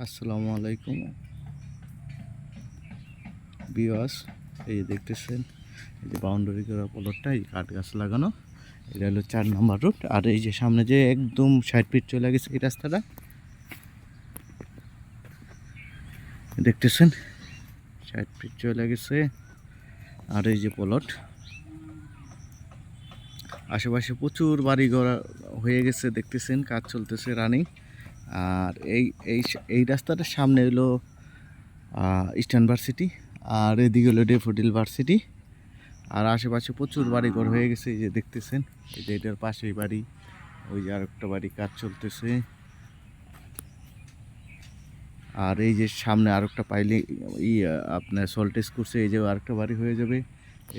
আসসালামু আলাইকুম ভিউয়ার্স, এই যে দেখতেছেন এই যে বাউন্ডারি করা প্লটটা, এই কাঠ গাছ লাগানো, এটা হলো 4 নম্বর রুট। আর এই যে সামনে যে একদম 60 ফিট চলে গেছে এই রাস্তাটা দেখতেছেন, 60 ফিট চলে গেছে। আর এই যে প্লট, আশেপাশে প্রচুর বাড়িঘর হয়ে গেছে দেখতেছেন, কাজ চলতেছে রানিং। আর এই এই এই রাস্তাটার সামনে হলো ইস্টার্ন ভার্সিটি, আর এদিকে হলো ডেফোডিল ভার্সিটি। আর আশেপাশে প্রচুর বাড়িঘর হয়ে গেছে, এই যে দেখতেছেন, এই যে এটার পাশেই বাড়ি, ওই যে আরেকটা বাড়ি কাজ চলতেছে। আর এই যে সামনে আরেকটা পাইলে আপনার সল্টেজ করছে, এই যে আরেকটা বাড়ি হয়ে যাবে।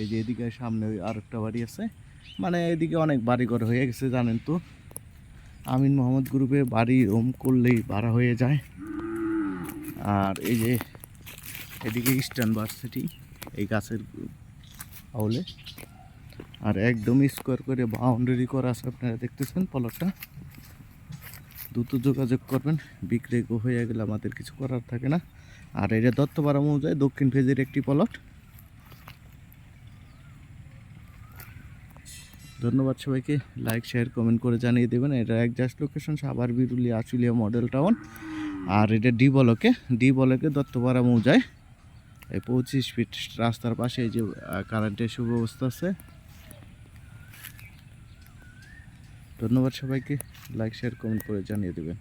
এই যে এদিকে সামনে ওই আরেকটা বাড়ি আছে, মানে এদিকে অনেক বাড়িঘর হয়ে গেছে জানেন তো। আমিন মোহাম্মদ গ্রুপে বাড়ি রুম করলেই ভাড়া হয়ে যায়। আর এই যে এদিকে ইস্টার্ন ভার্সিটি এই গাছের আউলে, আর একদম স্কোয়ার করে বাউন্ডারি করা আছে, আপনারা দেখতেছেন প্লটটা। দ্রুত যোগাযোগ করবেন, বিক্রি হয়ে গেলে আমাদের কিছু করার থাকে না। আর এটা দত্তপাড়া মৌজায় দক্ষিণ ফেজের একটি প্লট। ধন্যবাদ সবাইকে, লাইক শেয়ার কমেন্ট করে জানিয়ে দেবেন। এটা exact location Savar Birulia Ashulia model town. আর এটা ডি বলকে দত্তপাড়া মৌজায় এই 25 ফিট রাস্তার পাশে এই যে কারেন্টের সুব্যবস্থা আছে। ধন্যবাদ সবাইকে, লাইক শেয়ার কমেন্ট করে জানিয়ে দেবেন।